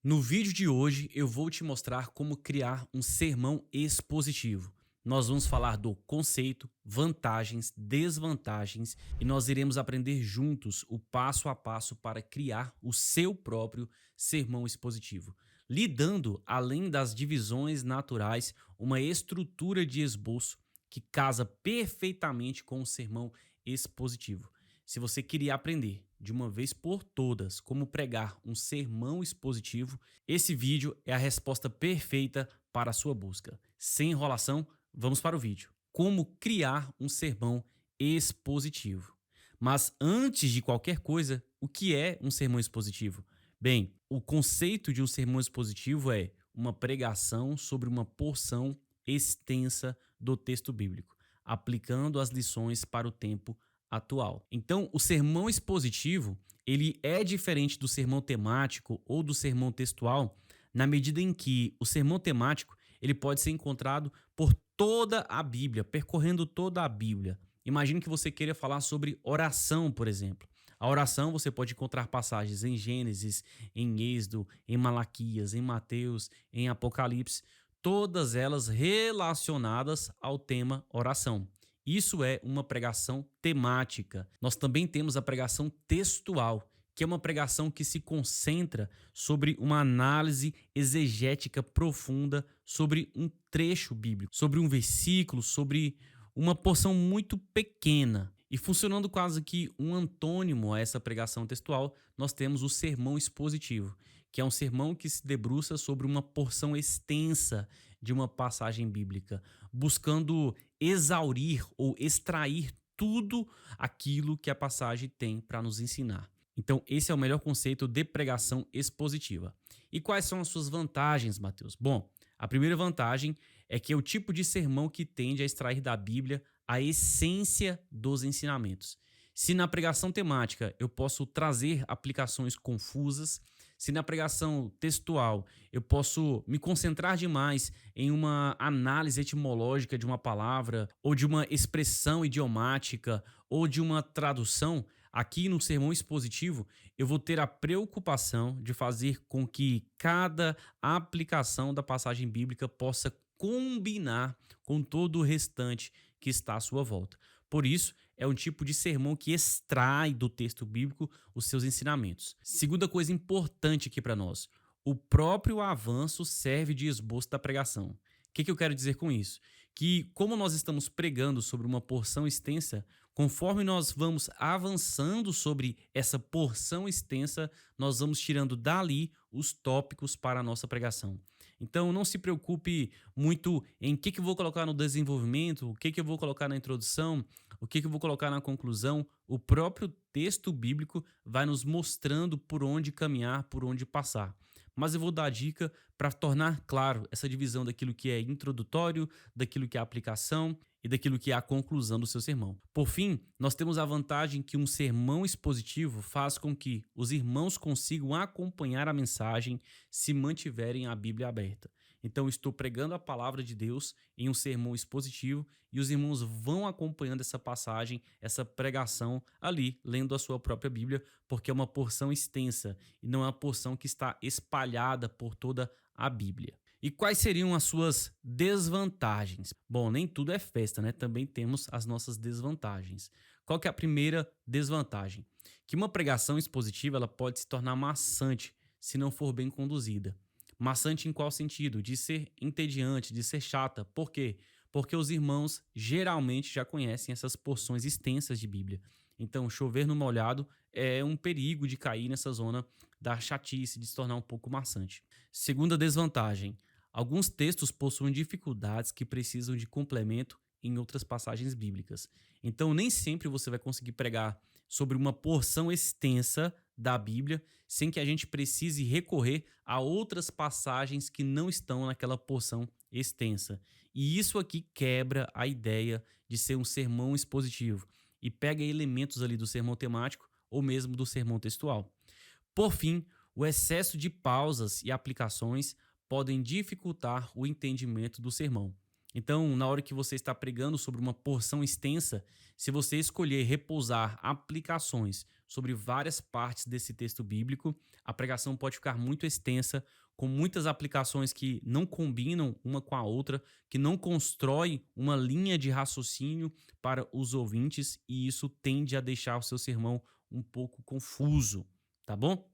No vídeo de hoje eu vou te mostrar como criar um sermão expositivo. Nós vamos falar do conceito, vantagens, desvantagens e nós iremos aprender juntos o passo a passo para criar o seu próprio sermão expositivo, lidando, além das divisões naturais, uma estrutura de esboço que casa perfeitamente com o sermão expositivo. Se você queria aprender de uma vez por todas como pregar um sermão expositivo, esse vídeo é a resposta perfeita para a sua busca. Sem enrolação, vamos para o vídeo. Como criar um sermão expositivo. Mas antes de qualquer coisa, o que é um sermão expositivo? Bem, o conceito de um sermão expositivo é uma pregação sobre uma porção extensa do texto bíblico, aplicando as lições para o tempo atual. Então, o sermão expositivo, ele é diferente do sermão temático ou do sermão textual, na medida em que o sermão temático, ele pode ser encontrado por toda a Bíblia, percorrendo toda a Bíblia. Imagine que você queira falar sobre oração, por exemplo. A oração você pode encontrar passagens em Gênesis, em Êxodo, em Malaquias, em Mateus, em Apocalipse, todas elas relacionadas ao tema oração. Isso é uma pregação temática. Nós também temos a pregação textual, que é uma pregação que se concentra sobre uma análise exegética profunda sobre um trecho bíblico, sobre um versículo, sobre uma porção muito pequena. E funcionando quase que um antônimo a essa pregação textual, nós temos o sermão expositivo, que é um sermão que se debruça sobre uma porção extensa de uma passagem bíblica, buscando exaurir ou extrair tudo aquilo que a passagem tem para nos ensinar. Então, esse é o melhor conceito de pregação expositiva. E quais são as suas vantagens, Mateus? Bom, a primeira vantagem é que é o tipo de sermão que tende a extrair da Bíblia a essência dos ensinamentos. Se na pregação temática eu posso trazer aplicações confusas, se na pregação textual eu posso me concentrar demais em uma análise etimológica de uma palavra, ou de uma expressão idiomática, ou de uma tradução, aqui no sermão expositivo eu vou ter a preocupação de fazer com que cada aplicação da passagem bíblica possa combinar com todo o restante que está à sua volta. Por isso, é um tipo de sermão que extrai do texto bíblico os seus ensinamentos. Segunda coisa importante aqui para nós: o próprio avanço serve de esboço da pregação. O que eu quero dizer com isso? Que, como nós estamos pregando sobre uma porção extensa, conforme nós vamos avançando sobre essa porção extensa, nós vamos tirando dali os tópicos para a nossa pregação. Então, não se preocupe muito em que eu vou colocar no desenvolvimento, o que eu vou colocar na introdução, o que eu vou colocar na conclusão. O próprio texto bíblico vai nos mostrando por onde caminhar, por onde passar. Mas eu vou dar a dica para tornar claro essa divisão daquilo que é introdutório, daquilo que é aplicação e daquilo que é a conclusão do seu sermão. Por fim, nós temos a vantagem que um sermão expositivo faz com que os irmãos consigam acompanhar a mensagem se mantiverem a Bíblia aberta. Então, estou pregando a palavra de Deus em um sermão expositivo e os irmãos vão acompanhando essa passagem, essa pregação ali, lendo a sua própria Bíblia, porque é uma porção extensa e não é uma porção que está espalhada por toda a Bíblia. E quais seriam as suas desvantagens? Bom, nem tudo é festa, né? Também temos as nossas desvantagens. Qual que é a primeira desvantagem? Que uma pregação expositiva ela pode se tornar maçante se não for bem conduzida. Maçante em qual sentido? De ser entediante, de ser chata. Por quê? Porque os irmãos geralmente já conhecem essas porções extensas de Bíblia. Então, chover no molhado é um perigo de cair nessa zona da chatice, de se tornar um pouco maçante. Segunda desvantagem: alguns textos possuem dificuldades que precisam de complemento em outras passagens bíblicas. Então, nem sempre você vai conseguir pregar sobre uma porção extensa da Bíblia sem que a gente precise recorrer a outras passagens que não estão naquela porção extensa. E isso aqui quebra a ideia de ser um sermão expositivo e pega elementos ali do sermão temático ou mesmo do sermão textual. Por fim, o excesso de pausas e aplicações podem dificultar o entendimento do sermão. Então, na hora que você está pregando sobre uma porção extensa, se você escolher repousar aplicações sobre várias partes desse texto bíblico, a pregação pode ficar muito extensa, com muitas aplicações que não combinam uma com a outra, que não constrói uma linha de raciocínio para os ouvintes, e isso tende a deixar o seu sermão um pouco confuso, tá bom?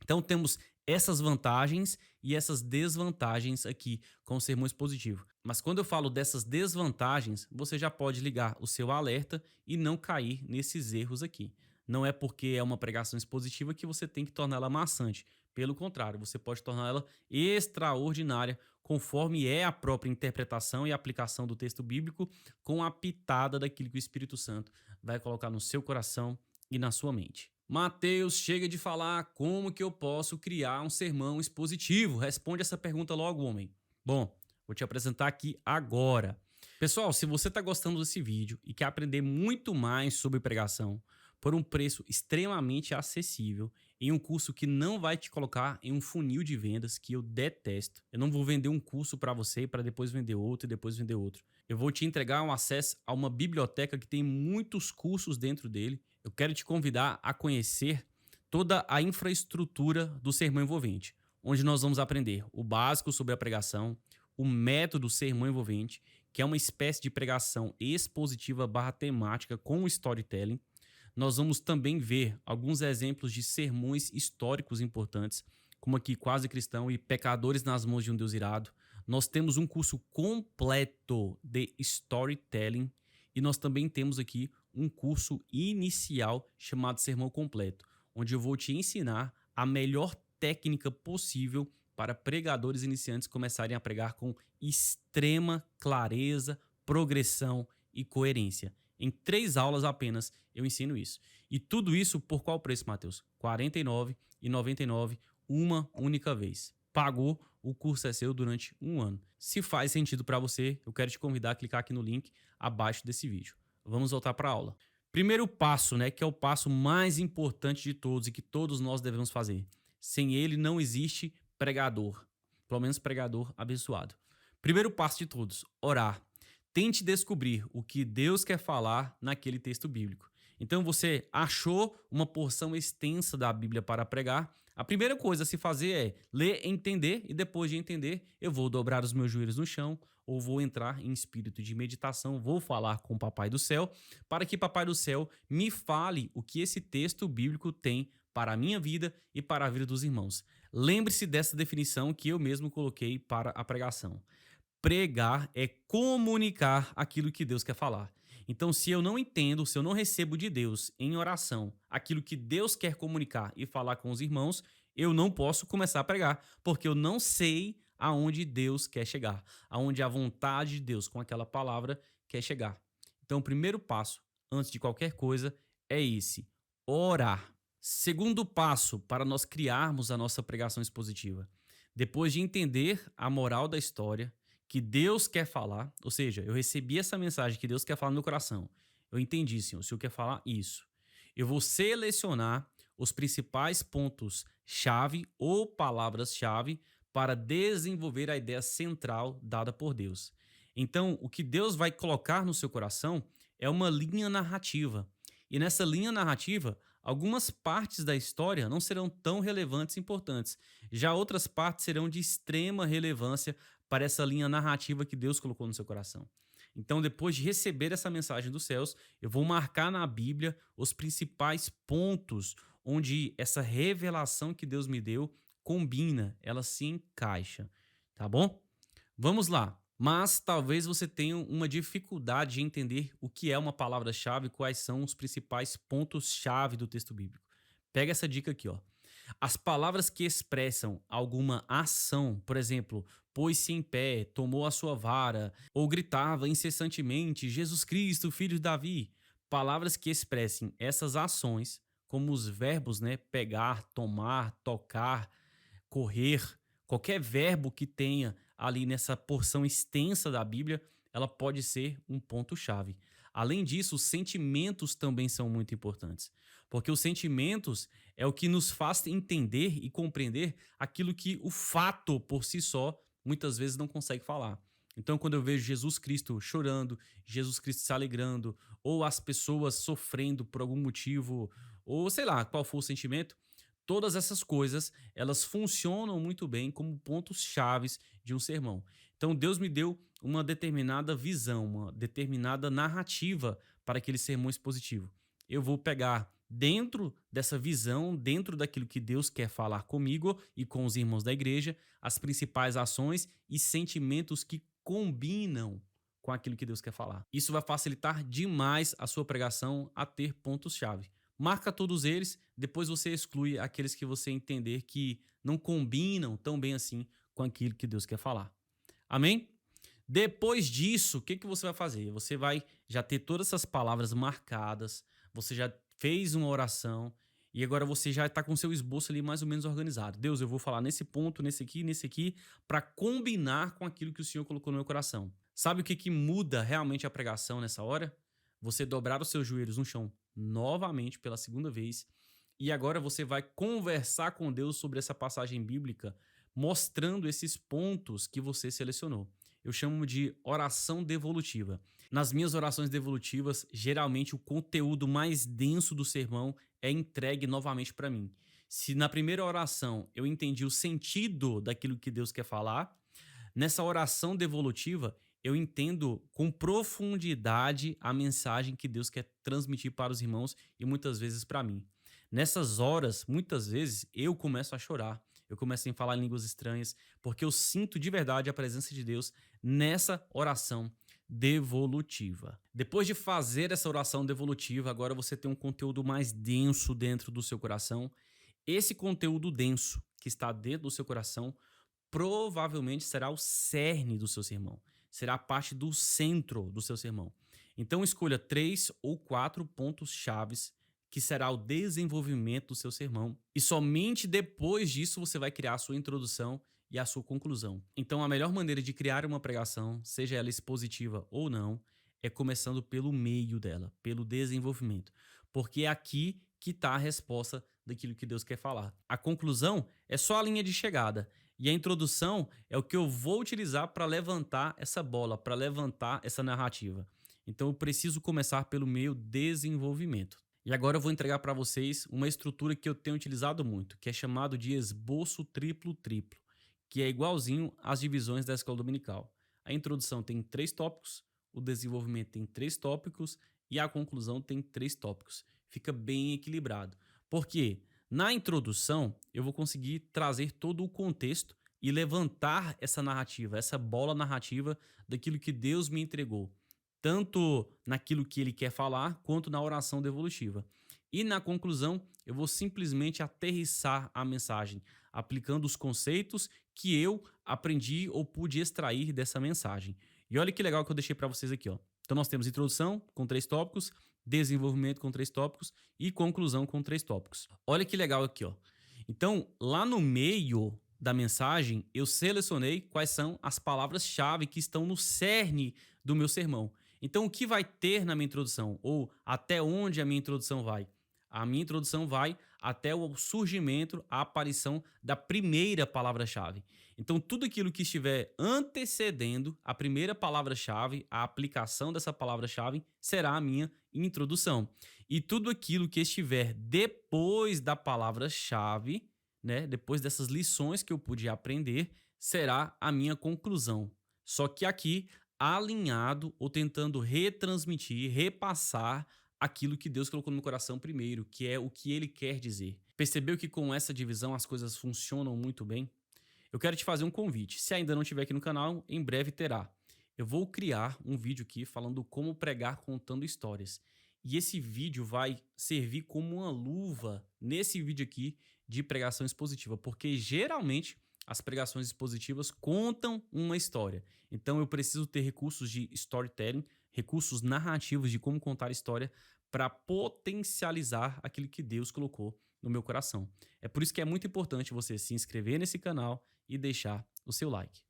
Então temos essas vantagens e essas desvantagens aqui com o sermão expositivo. Mas quando eu falo dessas desvantagens, você já pode ligar o seu alerta e não cair nesses erros aqui. Não é porque é uma pregação expositiva que você tem que torná-la maçante. Pelo contrário, você pode torná-la extraordinária, conforme é a própria interpretação e aplicação do texto bíblico, com a pitada daquilo que o Espírito Santo vai colocar no seu coração e na sua mente. Mateus, chega de falar como que eu posso criar um sermão expositivo. Responde essa pergunta logo, homem. Bom, vou te apresentar aqui agora. Pessoal, se você está gostando desse vídeo e quer aprender muito mais sobre pregação por um preço extremamente acessível, em um curso que não vai te colocar em um funil de vendas que eu detesto. Eu não vou vender um curso para você para depois vender outro e depois vender outro. Eu vou te entregar um acesso a uma biblioteca que tem muitos cursos dentro dele. Eu quero te convidar a conhecer toda a infraestrutura do sermão envolvente, onde nós vamos aprender o básico sobre a pregação, o método sermão envolvente, que é uma espécie de pregação expositiva barra temática com storytelling. Nós vamos também ver alguns exemplos de sermões históricos importantes, como aqui Quase Cristão e Pecadores nas Mãos de um Deus Irado. Nós temos um curso completo de storytelling e nós também temos aqui um curso inicial chamado Sermão Completo, onde eu vou te ensinar a melhor técnica possível para pregadores iniciantes começarem a pregar com extrema clareza, progressão e coerência. Em 3 aulas apenas eu ensino isso. E tudo isso por qual preço, Matheus? R$ 49,99 uma única vez. Pagou, o curso é seu durante um ano. Se faz sentido para você, eu quero te convidar a clicar aqui no link abaixo desse vídeo. Vamos voltar para a aula. Primeiro passo, né, que é o passo mais importante de todos e que todos nós devemos fazer. Sem ele não existe pregador, pelo menos pregador abençoado. Primeiro passo de todos, orar. Tente descobrir o que Deus quer falar naquele texto bíblico. Então você achou uma porção extensa da Bíblia para pregar. A primeira coisa a se fazer é ler, entender, e depois de entender, eu vou dobrar os meus joelhos no chão, ou vou entrar em espírito de meditação, vou falar com o Papai do Céu, para que Papai do Céu me fale o que esse texto bíblico tem para a minha vida e para a vida dos irmãos. Lembre-se dessa definição que eu mesmo coloquei para a pregação. Pregar é comunicar aquilo que Deus quer falar. Então, se eu não entendo, se eu não recebo de Deus em oração aquilo que Deus quer comunicar e falar com os irmãos, eu não posso começar a pregar, porque eu não sei aonde Deus quer chegar, aonde a vontade de Deus com aquela palavra quer chegar. Então, o primeiro passo, antes de qualquer coisa, é esse: orar. Segundo passo para nós criarmos a nossa pregação expositiva. Depois de entender a moral da história, que Deus quer falar, ou seja, eu recebi essa mensagem que Deus quer falar no meu coração. Eu entendi, Senhor, o Senhor quer falar isso. Eu vou selecionar os principais pontos-chave ou palavras-chave para desenvolver a ideia central dada por Deus. Então, o que Deus vai colocar no seu coração é uma linha narrativa. E nessa linha narrativa, algumas partes da história não serão tão relevantes e importantes. Já outras partes serão de extrema relevância para essa linha narrativa que Deus colocou no seu coração. Então, depois de receber essa mensagem dos céus, eu vou marcar na Bíblia os principais pontos onde essa revelação que Deus me deu combina, ela se encaixa, tá bom? Vamos lá. Mas talvez você tenha uma dificuldade de entender o que é uma palavra-chave, quais são os principais pontos-chave do texto bíblico. Pega essa dica aqui, ó. As palavras que expressam alguma ação, por exemplo, pôs-se em pé, tomou a sua vara, ou gritava incessantemente, Jesus Cristo, filho de Davi. Palavras que expressem essas ações, como os verbos, né, pegar, tomar, tocar, correr, qualquer verbo que tenha ali nessa porção extensa da Bíblia, ela pode ser um ponto-chave. Além disso, os sentimentos também são muito importantes, porque os sentimentos é o que nos faz entender e compreender aquilo que o fato por si só muitas vezes não consegue falar. Então, quando eu vejo Jesus Cristo chorando, Jesus Cristo se alegrando, ou as pessoas sofrendo por algum motivo, ou sei lá, qual for o sentimento, todas essas coisas, elas funcionam muito bem como pontos chaves de um sermão. Então, Deus me deu uma determinada visão, uma determinada narrativa para aquele sermão expositivo. Eu vou pegar dentro dessa visão, dentro daquilo que Deus quer falar comigo e com os irmãos da igreja, as principais ações e sentimentos que combinam com aquilo que Deus quer falar. Isso vai facilitar demais a sua pregação a ter pontos-chave. Marca todos eles, depois você exclui aqueles que você entender que não combinam tão bem assim com aquilo que Deus quer falar. Amém? Depois disso, o que que você vai fazer? Você vai já ter todas essas palavras marcadas, você já fez uma oração e agora você já está com seu esboço ali mais ou menos organizado. Deus, eu vou falar nesse ponto, nesse aqui, para combinar com aquilo que o Senhor colocou no meu coração. Sabe o que que muda realmente a pregação nessa hora? Você dobrar os seus joelhos no chão novamente pela segunda vez e agora você vai conversar com Deus sobre essa passagem bíblica, mostrando esses pontos que você selecionou. Eu chamo de oração devolutiva. Nas minhas orações devolutivas, geralmente o conteúdo mais denso do sermão é entregue novamente para mim. Se na primeira oração eu entendi o sentido daquilo que Deus quer falar, nessa oração devolutiva eu entendo com profundidade a mensagem que Deus quer transmitir para os irmãos e muitas vezes para mim. Nessas horas, muitas vezes eu começo a chorar, eu começo a falar em línguas estranhas, porque eu sinto de verdade a presença de Deus nessa oração devolutiva. Depois de fazer essa oração devolutiva, agora você tem um conteúdo mais denso dentro do seu coração. Esse conteúdo denso que está dentro do seu coração provavelmente será o cerne do seu sermão, será a parte do centro do seu sermão. Então escolha 3 ou 4 pontos chaves que será o desenvolvimento do seu sermão e somente depois disso você vai criar a sua introdução e a sua conclusão. Então a melhor maneira de criar uma pregação, seja ela expositiva ou não, é começando pelo meio dela, pelo desenvolvimento, porque é aqui que está a resposta daquilo que Deus quer falar. A conclusão é só a linha de chegada. E a introdução é o que eu vou utilizar para levantar essa bola, para levantar essa narrativa. Então eu preciso começar pelo meu desenvolvimento. E agora eu vou entregar para vocês uma estrutura que eu tenho utilizado muito, que é chamado de esboço triplo-triplo, que é igualzinho às divisões da escola dominical. A introdução tem 3 tópicos, o desenvolvimento tem 3 tópicos e a conclusão tem 3 tópicos. Fica bem equilibrado. Por quê? Na introdução, eu vou conseguir trazer todo o contexto e levantar essa narrativa, essa bola narrativa daquilo que Deus me entregou, tanto naquilo que ele quer falar, quanto na oração devolutiva. E na conclusão, eu vou simplesmente aterrissar a mensagem, aplicando os conceitos que eu aprendi ou pude extrair dessa mensagem. E olha que legal que eu deixei para vocês aqui, ó. Então nós temos introdução com 3 tópicos, desenvolvimento com 3 tópicos e conclusão com 3 tópicos. Olha que legal aqui, ó. Então, lá no meio da mensagem, eu selecionei quais são as palavras-chave que estão no cerne do meu sermão. Então, o que vai ter na minha introdução? Ou até onde a minha introdução vai? A minha introdução vai até o surgimento, a aparição da primeira palavra-chave. Então, tudo aquilo que estiver antecedendo a primeira palavra-chave, a aplicação dessa palavra-chave, será a minha introdução. E tudo aquilo que estiver depois da palavra-chave, né, depois dessas lições que eu pude aprender, será a minha conclusão. Só que aqui, alinhado ou tentando retransmitir, repassar aquilo que Deus colocou no meu coração primeiro, que é o que ele quer dizer. Percebeu que com essa divisão as coisas funcionam muito bem? Eu quero te fazer um convite. Se ainda não estiver aqui no canal, em breve terá. Eu vou criar um vídeo aqui falando como pregar contando histórias. E esse vídeo vai servir como uma luva nesse vídeo aqui de pregação expositiva, porque geralmente as pregações expositivas contam uma história. Então eu preciso ter recursos de storytelling, recursos narrativos de como contar história para potencializar aquilo que Deus colocou no meu coração. É por isso que é muito importante você se inscrever nesse canal e deixar o seu like.